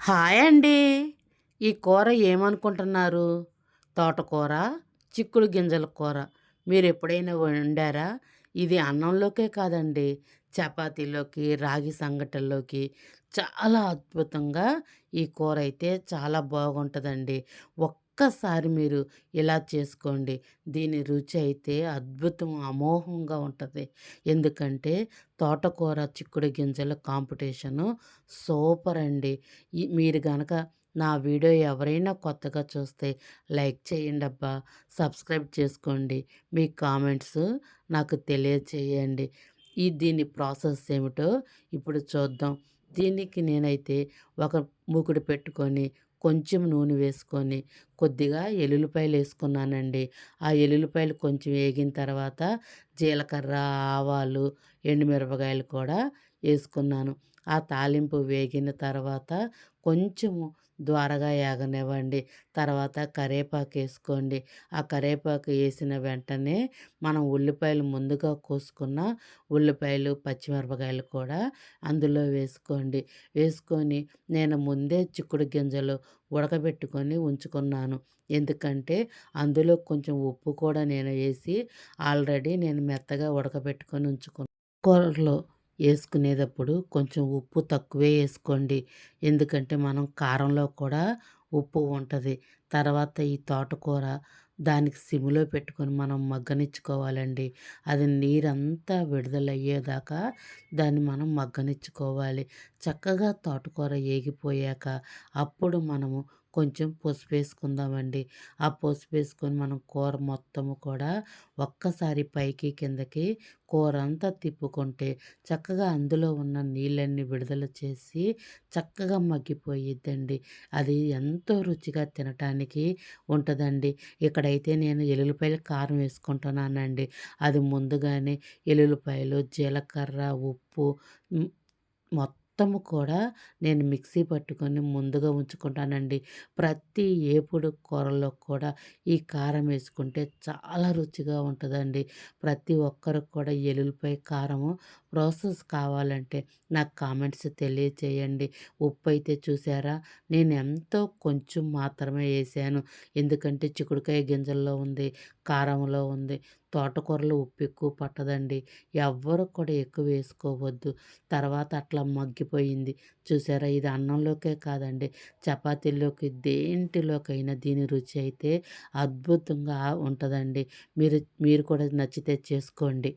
Hi అండి. ఈ కూర ఏమనుకుంటున్నారు? తోటకూర, చిక్కుడు గింజల కూర. మీరెప్పుడైనా వండారా? ఇది అన్నంలోకే కాదండి, చపాతీలోకి, రాగి సంగటల్లోకి చాలా అద్భుతంగా ఈ కూరైతే చాలా బాగుంటదండి. ఒక్కసారి మీరు ఇలా చేసుకోండి. దీని రుచి అయితే అద్భుతం, అమోఘంగా ఉంటది. ఎందుకంటే తోటకూర, చిక్కుడు గింజల కాంపిటీషను సూపర్ అండి. మీరు గనక నా వీడియో ఎవరైనా కొత్తగా చూస్తే లైక్ చేయండబ్బా! సబ్స్క్రైబ్ చేసుకోండి. మీ కామెంట్స్ నాకు తెలియచేయండి. దీని ప్రాసెస్ ఏమిటో ఇప్పుడు చూద్దాం. దీనికి నేనైతే ఒక మూకుడు పెట్టుకొని, కొంచెం నూనె వేసుకొని, కొద్దిగా ఎల్లుల్లిపాయలేసుకున్నానండి. ఆ ఎల్లుల్లిపాయలు కొంచెం వేగిన తర్వాత జీలకర్ర, ఆవాలు, ఎండుమిరపకాయలు కూడా ఏసుకున్నాను. ఆ తాలింపు వేగిన తర్వాత కొంచెము ద్వారగా ఏగనివ్వండి. తర్వాత కరివేపాకేసుకోండి. ఆ కరివేపాకు ఏసిన వెంటనే మనం ఉల్లిపాయలు ముందుగా కోసుకున్న ఉల్లిపాయలు, పచ్చిమిరపకాయలు కూడా అందులో వేసుకోండి. వేసుకొని నేను ముందే చిక్కుడు గింజలు ఉడకబెట్టుకొని ఉంచుకున్నాను. ఎందుకంటే అందులో కొంచెం ఉప్పు కూడా నేను ఏసి ఆల్రెడీ నేను మెత్తగా ఉడకబెట్టుకొని ఉంచుకున్నాను. కూరలో ఏసుకునేటప్పుడు కొంచెం ఉప్పు తక్కువే ఏసుకోండి. ఎందుకంటే మనం కారంలో కూడా ఉప్పు ఉంటది. తర్వాత ఈ తోటకూర దానికి సిమ్‌లో పెట్టుకొని మనం మగ్గనిచ్చుకోవాలండి. అది నీరంతా విడుదలయ్యేదాకా దాన్ని మనం మగ్గనిచ్చుకోవాలి. చక్కగా తోటకూర ఏగిపోయాక అప్పుడు మనము కొంచెం పసుపేసుకుందామండి. ఆ పసుపేసుకొని మనం కూర మొత్తము కూడా ఒక్కసారి పైకి కిందకి కూరంతా తిప్పుకుంటే చక్కగా అందులో ఉన్న నీళ్ళన్నీ విడుదల చేసి చక్కగా మగ్గిపోయిద్దండి. అది ఎంతో రుచిగా తినటానికి ఉంటదండి. ఇక్కడైతే నేను ఎల్లుల్లిపాయల కారం వేసుకుంటున్నానండి. అది ముందుగానే ఎల్లుల్లిపాయలు, జీలకర్ర, ఉప్పు హ్మ్. మొత్తము కూడా నేను మిక్సీ పట్టుకొని ముందుగా ఉంచుకుంటానండి. ప్రతి ఏపుడు కూరల్లో కూడా ఈ కారం వేసుకుంటే చాలా రుచిగా ఉంటదండి. ప్రతి ఒక్కరికి కూడా ఎల్లుల్లిపాయ కారము ప్రాసెస్ కావాలంటే నాకు కామెంట్స్ తెలియచేయండి. ఉప్పు అయితే చూసారా, నేను ఎంతో కొంచెం మాత్రమే ఏసాను. ఎందుకంటే చిక్కుడుకాయ గింజల్లో ఉంది, కారంలో ఉంది. తోటకూరలో ఉప్పు ఎక్కువ పట్టదండి. ఎవ్వరు కూడా ఎక్కువ వేసుకోవద్దు. తర్వాత అట్లా మగ్గిపోయింది. చూసారా, ఇది అన్నంలోకే కాదండి, చపాతీల్లోకి దేంటిలోకైనా దీని రుచి అయితే అద్భుతంగా ఉంటదండి. మీరు మీరు కూడా నచ్చితే చేసుకోండి.